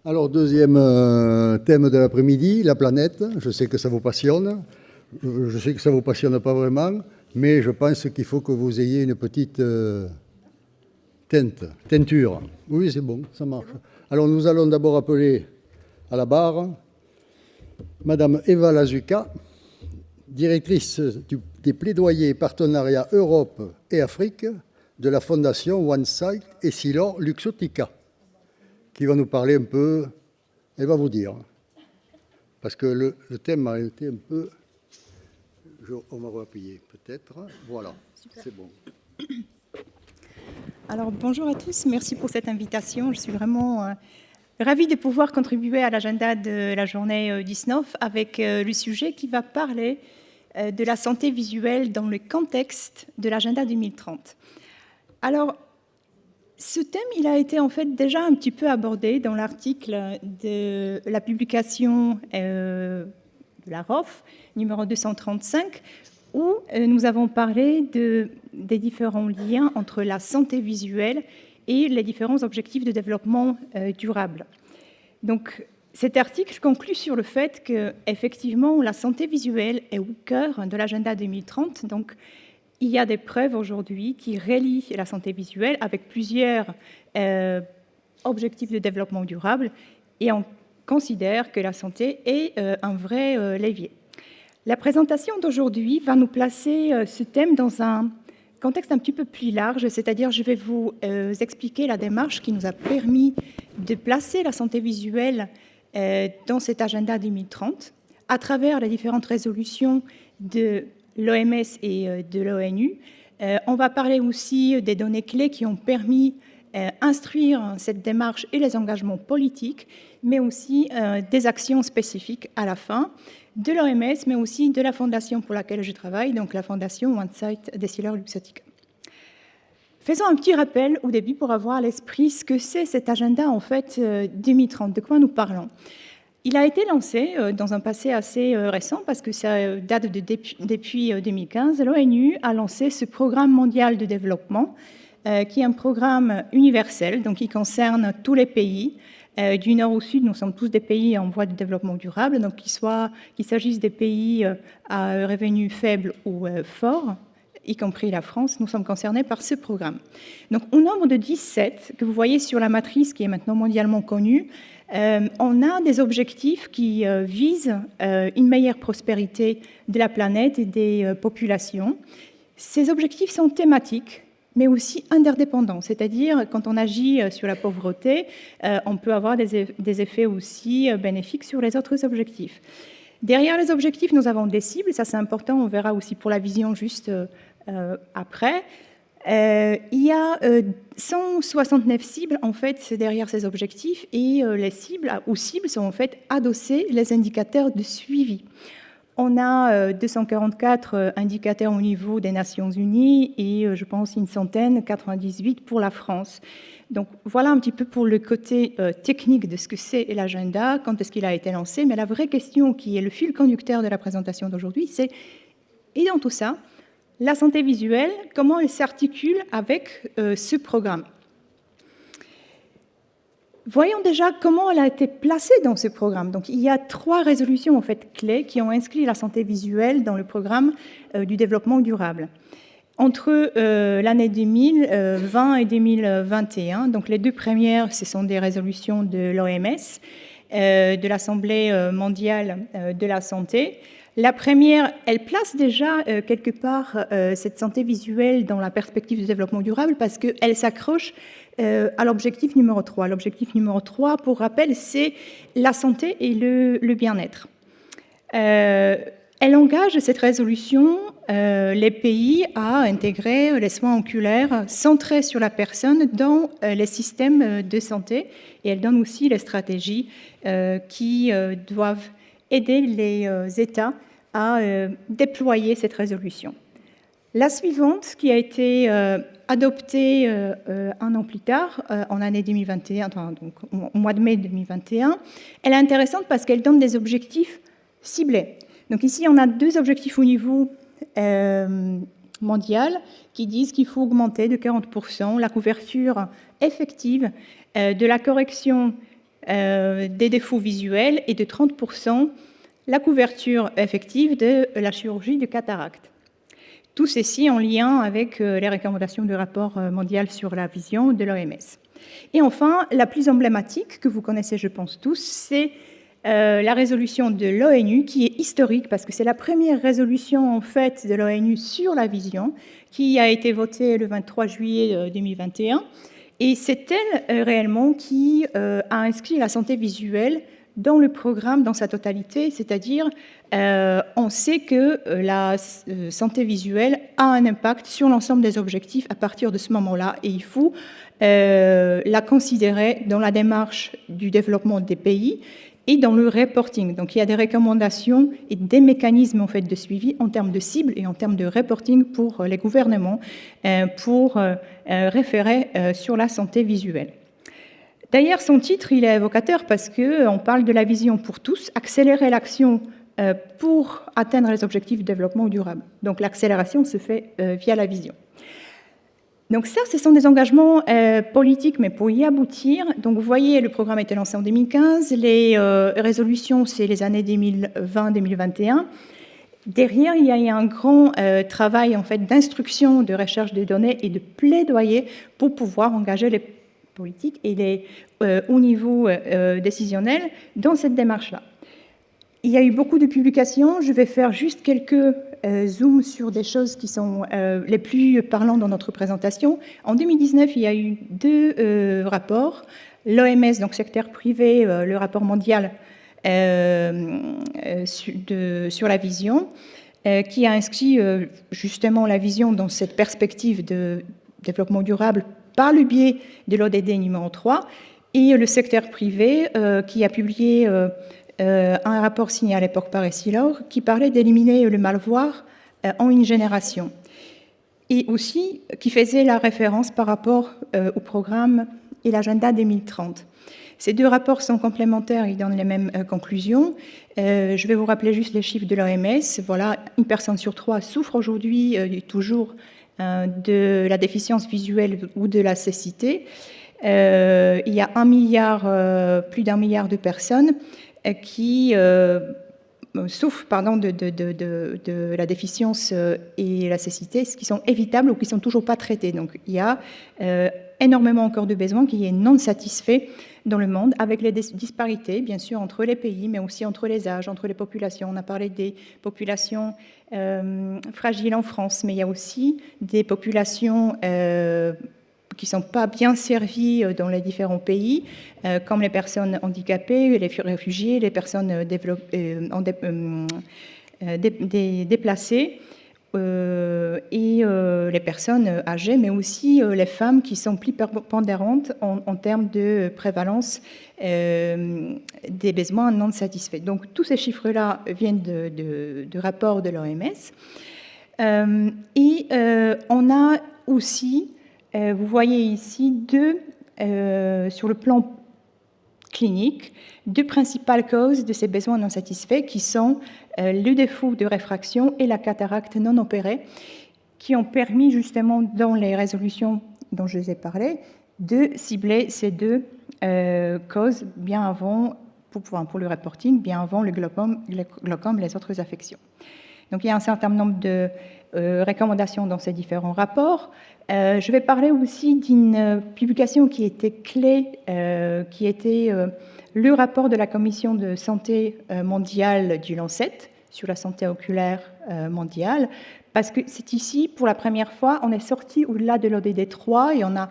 Alors, deuxième thème de l'après-midi, la planète. Je sais que ça vous passionne. Je sais que ça ne vous passionne pas vraiment, mais je pense qu'il faut que vous ayez une petite teinture. Oui, c'est bon, ça marche. Alors, nous allons d'abord appeler à la barre Madame Eva Lazuka, directrice des plaidoyers et partenariats Europe et Afrique de la Fondation One Sight Essilor Luxottica, qui va nous parler un peu, elle va vous dire, parce que le thème a été un peu, on va appuyer peut-être, voilà, c'est bon. Alors bonjour à tous, merci pour cette invitation, je suis vraiment ravie de pouvoir contribuer à l'agenda de la journée 19 avec le sujet qui va parler de la santé visuelle dans le contexte de l'agenda 2030. Alors, ce thème, il a été en fait déjà un petit peu abordé dans l'article de la publication de la ROF, numéro 235, où nous avons parlé des différents liens entre la santé visuelle et les différents objectifs de développement durable. Donc, cet article conclut sur le fait qu'effectivement, la santé visuelle est au cœur de l'agenda 2030. Donc, il y a des preuves aujourd'hui qui relient la santé visuelle avec plusieurs objectifs de développement durable et on considère que la santé est un vrai levier. La présentation d'aujourd'hui va nous placer ce thème dans un contexte un petit peu plus large, c'est-à-dire je vais vous expliquer la démarche qui nous a permis de placer la santé visuelle dans cet agenda 2030 à travers les différentes résolutions de l'OMS et de l'ONU. On va parler aussi des données clés qui ont permis d'instruire cette démarche et les engagements politiques, mais aussi des actions spécifiques à la fin de l'OMS, mais aussi de la fondation pour laquelle je travaille, donc la fondation One Sight Essilor Luxottica. Faisons un petit rappel au début pour avoir à l'esprit ce que c'est cet agenda en fait 2030, de quoi nous parlons. Il a été lancé dans un passé assez récent parce que ça date depuis 2015. L'ONU a lancé ce programme mondial de développement qui est un programme universel, donc qui concerne tous les pays. Du nord au sud, nous sommes tous des pays en voie de développement durable, donc qu'il s'agisse des pays à revenus faibles ou forts, y compris la France, nous sommes concernés par ce programme. Donc, au nombre de 17, que vous voyez sur la matrice qui est maintenant mondialement connue, on a des objectifs qui visent une meilleure prospérité de la planète et des populations. Ces objectifs sont thématiques, mais aussi interdépendants, c'est-à-dire quand on agit sur la pauvreté, on peut avoir des effets aussi bénéfiques sur les autres objectifs. Derrière les objectifs, nous avons des cibles, ça c'est important, on verra aussi pour la vision juste après. Il y a 169 cibles en fait derrière ces objectifs et les cibles sont en fait adossés les indicateurs de suivi. On a 244 indicateurs au niveau des Nations Unies et je pense une centaine, 98 pour la France. Donc voilà un petit peu pour le côté technique de ce que c'est l'agenda, quand est-ce qu'il a été lancé. Mais la vraie question qui est le fil conducteur de la présentation d'aujourd'hui, c'est, et dans tout ça, la santé visuelle, comment elle s'articule avec ce programme. Voyons déjà comment elle a été placée dans ce programme. Donc, il y a 3 résolutions en fait, clés qui ont inscrit la santé visuelle dans le programme du développement durable. Entre l'année 2020 et 2021, donc les 2 premières, ce sont des résolutions de l'OMS, de l'Assemblée mondiale de la santé. La première, elle place déjà quelque part cette santé visuelle dans la perspective du développement durable parce qu'elle s'accroche à l'objectif numéro 3. L'objectif numéro 3, pour rappel, c'est la santé et le bien-être. Elle engage, cette résolution, les pays à intégrer les soins oculaires centrés sur la personne dans les systèmes de santé et elle donne aussi les stratégies qui doivent aider les États à déployer cette résolution. La suivante, qui a été adoptée un an plus tard, en année 2021, donc au mois de mai 2021, elle est intéressante parce qu'elle donne des objectifs ciblés. Donc ici, on a 2 objectifs au niveau mondial qui disent qu'il faut augmenter de 40% la couverture effective de la correction des défauts visuels et de 30% la couverture effective de la chirurgie de cataracte. Tout ceci en lien avec les recommandations du rapport mondial sur la vision de l'OMS. Et enfin, la plus emblématique, que vous connaissez je pense tous, c'est la résolution de l'ONU, qui est historique parce que c'est la première résolution en fait de l'ONU sur la vision, qui a été votée le 23 juillet 2021. Et c'est elle réellement qui a inscrit la santé visuelle dans le programme dans sa totalité, c'est-à-dire on sait que la santé visuelle a un impact sur l'ensemble des objectifs à partir de ce moment-là, et il faut la considérer dans la démarche du développement des pays et dans le reporting. Donc il y a des recommandations et des mécanismes en fait de suivi en termes de cibles et en termes de reporting pour les gouvernements pour référer sur la santé visuelle. D'ailleurs, son titre, il est évocateur parce qu'on parle de la vision pour tous, accélérer l'action pour atteindre les objectifs de développement durable. Donc l'accélération se fait via la vision. Donc ça, ce sont des engagements politiques, mais pour y aboutir, donc vous voyez, le programme a été lancé en 2015, les résolutions, c'est les années 2020-2021. Derrière, il y a un grand travail en fait d'instruction, de recherche des données et de plaidoyer pour pouvoir engager les politiques et les hauts niveaux décisionnels dans cette démarche-là. Il y a eu beaucoup de publications. Je vais faire juste quelques zooms sur des choses qui sont les plus parlantes dans notre présentation. En 2019, il y a eu 2 rapports. L'OMS, donc secteur privé, le rapport mondial sur la vision, qui a inscrit justement la vision dans cette perspective de développement durable par le biais de l'ODD numéro 3, et le secteur privé qui a publié un rapport signé à l'époque par Essilor qui parlait d'éliminer le mal-voir en une génération, et aussi qui faisait la référence par rapport au programme et l'agenda 2030. Ces 2 rapports sont complémentaires, ils donnent les mêmes conclusions. Je vais vous rappeler juste les chiffres de l'OMS. Voilà, 1 personne sur 3 souffre aujourd'hui toujours de la déficience visuelle ou de la cécité. Il y a plus d'1 milliard de personnes qui souffrent de la déficience et la cécité, qui sont évitables ou qui ne sont toujours pas traitées. Donc il y a énormément encore de besoins qui sont non satisfaits dans le monde, avec les disparités, bien sûr, entre les pays, mais aussi entre les âges, entre les populations. On a parlé des populations fragiles en France, mais il y a aussi des populations qui ne sont pas bien servies dans les différents pays, comme les personnes handicapées, les réfugiés, les personnes déplacées, et les personnes âgées, mais aussi les femmes qui sont plus prépondérantes en termes de prévalence des besoins non satisfaits. Donc tous ces chiffres-là viennent de rapports de l'OMS. Et on a aussi, vous voyez ici, sur le plan clinique, 2 principales causes de ces besoins non satisfaits qui sont le défaut de réfraction et la cataracte non opérée, qui ont permis justement dans les résolutions dont je vous ai parlé de cibler ces 2 causes bien avant, pour le reporting, bien avant le glaucome et les autres affections. Donc il y a un certain nombre de recommandations dans ces différents rapports. Je vais parler aussi d'une publication qui était clé, qui était le rapport de la Commission de santé mondiale du Lancet sur la santé oculaire mondiale, parce que c'est ici, pour la première fois, on est sorti au-delà de l'ODD 3 et on a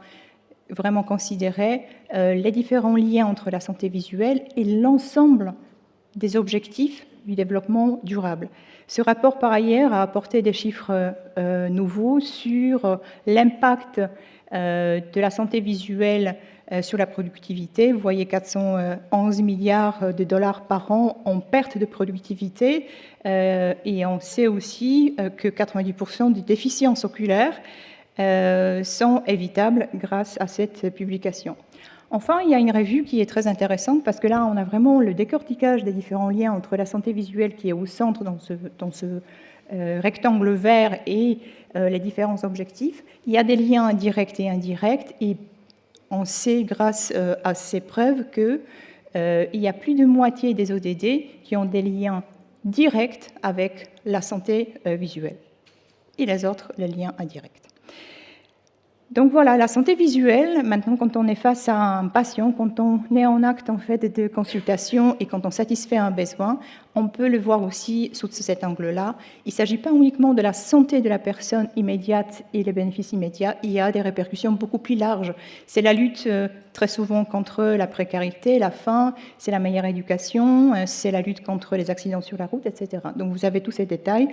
vraiment considéré les différents liens entre la santé visuelle et l'ensemble des objectifs du développement durable. Ce rapport, par ailleurs, a apporté des chiffres nouveaux sur l'impact de la santé visuelle sur la productivité. Vous voyez 411 milliards de dollars par an en perte de productivité, et on sait aussi que 90% des déficiences oculaires sont évitables grâce à cette publication. Enfin, il y a une revue qui est très intéressante parce que là, on a vraiment le décortiquage des différents liens entre la santé visuelle qui est au centre dans ce rectangle vert et les différents objectifs. Il y a des liens directs et indirects, et on sait grâce à ces preuves que il y a plus de moitié des ODD qui ont des liens directs avec la santé visuelle, et les autres, les liens indirects. Donc voilà, la santé visuelle, maintenant quand on est face à un patient, quand on est en acte en fait de consultation et quand on satisfait un besoin, on peut le voir aussi sous cet angle-là. Il ne s'agit pas uniquement de la santé de la personne immédiate et les bénéfices immédiats, il y a des répercussions beaucoup plus larges. C'est la lutte très souvent contre la précarité, la faim, c'est la meilleure éducation, c'est la lutte contre les accidents sur la route, etc. Donc vous avez tous ces détails,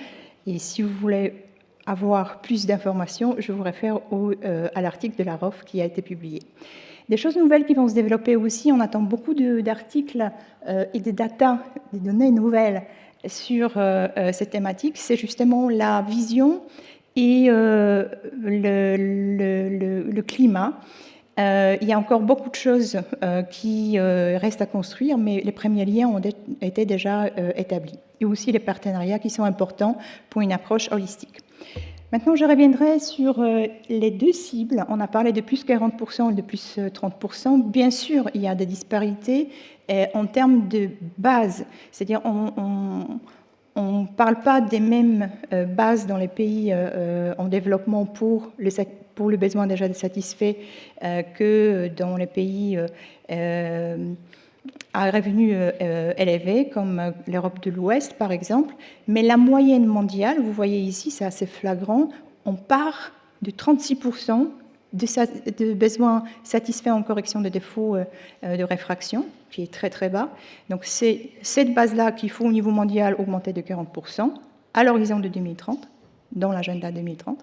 et si vous voulez avoir plus d'informations, je vous réfère à l'article de la ROF qui a été publié. Des choses nouvelles qui vont se développer aussi, on attend beaucoup d'articles et de data, des données nouvelles sur cette thématique, c'est justement la vision et le climat. Il y a encore beaucoup de choses qui restent à construire, mais les premiers liens ont été déjà établis. Et aussi les partenariats qui sont importants pour une approche holistique. Maintenant, je reviendrai sur les deux cibles. On a parlé de plus 40% et de plus 30%. Bien sûr, il y a des disparités en termes de base. C'est-à-dire, on ne parle pas des mêmes bases dans les pays en développement pour le besoin déjà satisfait que dans les pays à revenus élevés, comme l'Europe de l'Ouest, par exemple. Mais la moyenne mondiale, vous voyez ici, c'est assez flagrant, on part de 36% de besoins satisfaits en correction de défauts de réfraction, qui est très très bas. Donc c'est cette base-là qu'il faut au niveau mondial augmenter de 40% à l'horizon de 2030, dans l'agenda 2030.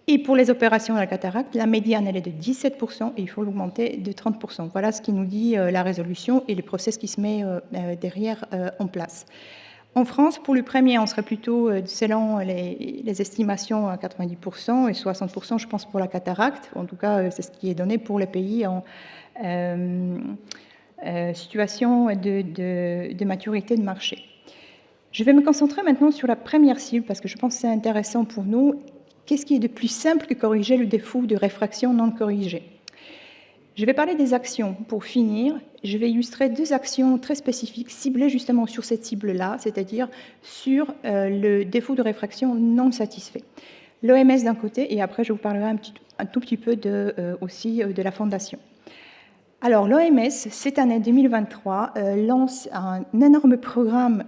Et pour les opérations de la cataracte, la médiane, elle est de 17% et il faut l'augmenter de 30%. Voilà ce qui nous dit la résolution et le process qui se met derrière en place. En France, pour le premier, on serait plutôt, selon les estimations, à 90% et 60%, je pense, pour la cataracte. En tout cas, c'est ce qui est donné pour les pays en situation de maturité de marché. Je vais me concentrer maintenant sur la première cible parce que je pense que c'est intéressant pour nous. Qu'est-ce qui est de plus simple que corriger le défaut de réfraction non corrigé? Je vais parler des actions. Pour finir, je vais illustrer deux actions très spécifiques, ciblées justement sur cette cible-là, c'est-à-dire sur le défaut de réfraction non satisfait. L'OMS d'un côté, et après je vous parlerai un tout petit peu aussi de la Fondation. Alors, l'OMS, cette année 2023, lance un énorme programme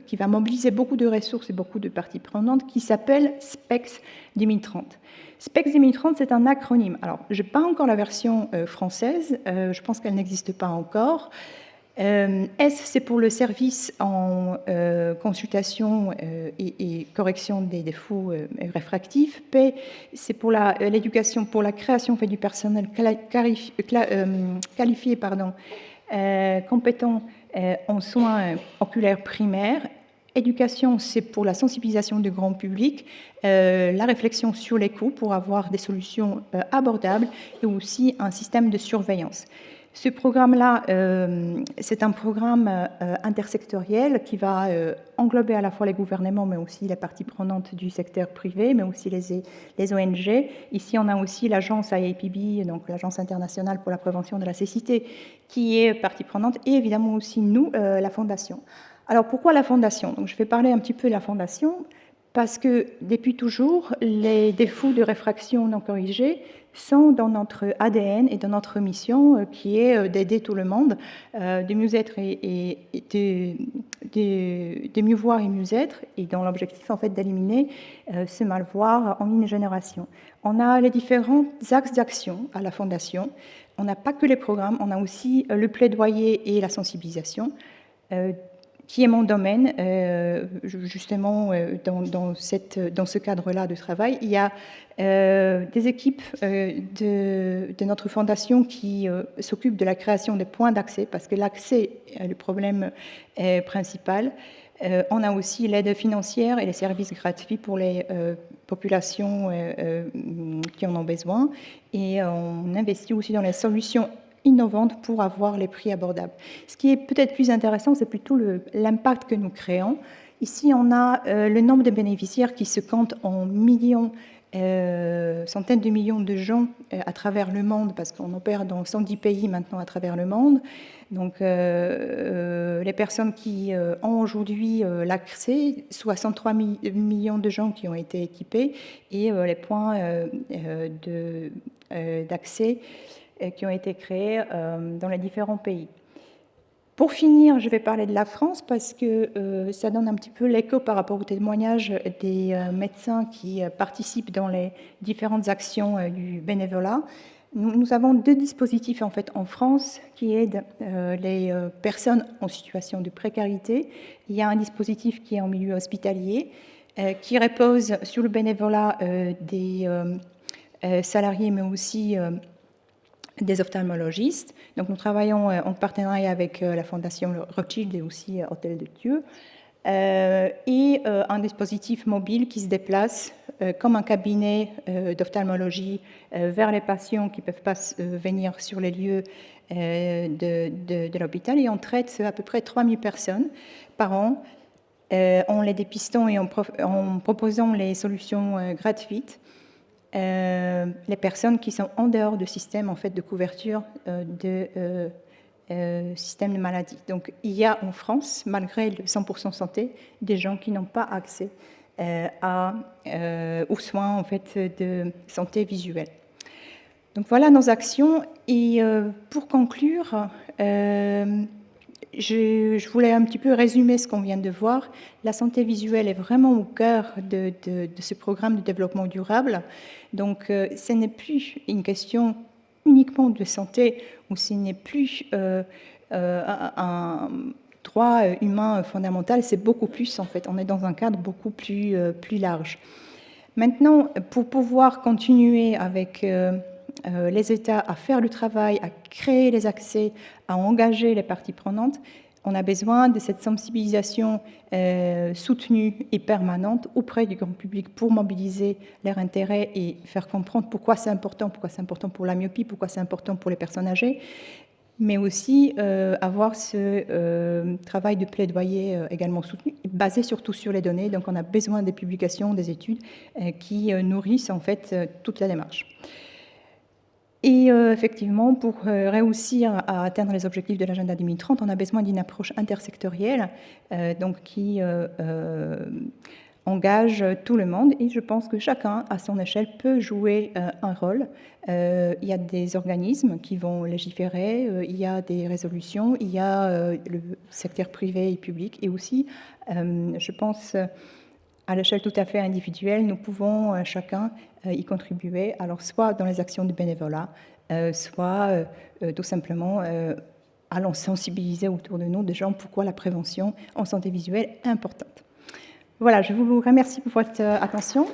qui va mobiliser beaucoup de ressources et beaucoup de parties prenantes qui s'appelle SPEX 2030. SPEX 2030, c'est un acronyme. Alors, je n'ai pas encore la version française, je pense qu'elle n'existe pas encore. S, c'est pour le service en consultation et correction des défauts réfractifs. P, c'est pour l'éducation, pour la création du personnel qualifié, compétent en soins oculaires primaires. Éducation, c'est pour la sensibilisation du grand public, la réflexion sur les coûts pour avoir des solutions abordables et aussi un système de surveillance. Ce programme-là, c'est un programme intersectoriel qui va englober à la fois les gouvernements, mais aussi les parties prenantes du secteur privé, mais aussi les ONG. Ici, on a aussi l'agence IAPB, donc l'Agence internationale pour la prévention de la cécité, qui est partie prenante, et évidemment aussi nous, la Fondation. Alors, pourquoi la Fondation? Donc, je vais parler un petit peu de la Fondation, parce que depuis toujours, les défauts de réfraction non corrigés sont dans notre ADN et dans notre mission qui est d'aider tout le monde, de mieux être et de mieux voir et mieux être, et dans l'objectif en fait d'éliminer ce mal-voir en une génération. On a les différents axes d'action à la Fondation. On n'a pas que les programmes, on a aussi le plaidoyer et la sensibilisation, qui est mon domaine, justement, dans ce cadre-là de travail. Il y a des équipes de notre fondation qui s'occupent de la création des points d'accès, parce que l'accès est le problème principal. On a aussi l'aide financière et les services gratuits pour les populations qui en ont besoin. Et on investit aussi dans les solutions innovantes pour avoir les prix abordables. Ce qui est peut-être plus intéressant, c'est plutôt l'impact que nous créons. Ici, on a le nombre de bénéficiaires qui se compte en millions centaines de millions de gens à travers le monde, parce qu'on opère dans 110 pays maintenant à travers le monde. Donc, les personnes qui ont aujourd'hui l'accès, 63 millions de gens qui ont été équipés, et les points d'accès qui ont été créés dans les différents pays. Pour finir, je vais parler de la France parce que ça donne un petit peu l'écho par rapport au témoignage des médecins qui participent dans les différentes actions du bénévolat. Nous avons 2 dispositifs en fait en France qui aident les personnes en situation de précarité. Il y a un dispositif qui est en milieu hospitalier qui repose sur le bénévolat des salariés mais aussi des ophtalmologistes. Donc nous travaillons en partenariat avec la Fondation Rothschild et aussi Hôtel de Dieu. Et un dispositif mobile qui se déplace comme un cabinet d'ophtalmologie vers les patients qui ne peuvent pas venir sur les lieux de l'hôpital. Et on traite à peu près 3000 personnes par an en les dépistant et en proposant les solutions gratuites. Les personnes qui sont en dehors du système en fait, de couverture de système de maladie. Donc il y a en France, malgré le 100% santé, des gens qui n'ont pas accès aux soins en fait, de santé visuelle. Donc voilà nos actions. Et pour conclure, je voulais un petit peu résumer ce qu'on vient de voir. La santé visuelle est vraiment au cœur de ce programme de développement durable. Donc, ce n'est plus une question uniquement de santé, ou ce n'est plus un droit humain fondamental, c'est beaucoup plus en fait. On est dans un cadre beaucoup plus large. Maintenant, pour pouvoir continuer avec les États à faire le travail, à créer les accès, à engager les parties prenantes, on a besoin de cette sensibilisation soutenue et permanente auprès du grand public pour mobiliser leur intérêt et faire comprendre pourquoi c'est important pour la myopie, pourquoi c'est important pour les personnes âgées, mais aussi avoir ce travail de plaidoyer également soutenu, basé surtout sur les données. Donc on a besoin des publications, des études qui nourrissent en fait toute la démarche. Et effectivement, pour réussir à atteindre les objectifs de l'agenda 2030, on a besoin d'une approche intersectorielle donc qui engage tout le monde. Et je pense que chacun, à son échelle, peut jouer un rôle. Il y a des organismes qui vont légiférer, il y a des résolutions, il y a le secteur privé et public. Et aussi, je pense, à l'échelle tout à fait individuelle, nous pouvons chacun y contribuer, alors soit dans les actions de bénévolat, soit tout simplement allant sensibiliser autour de nous des gens pourquoi la prévention en santé visuelle est importante. Voilà, je vous remercie pour votre attention.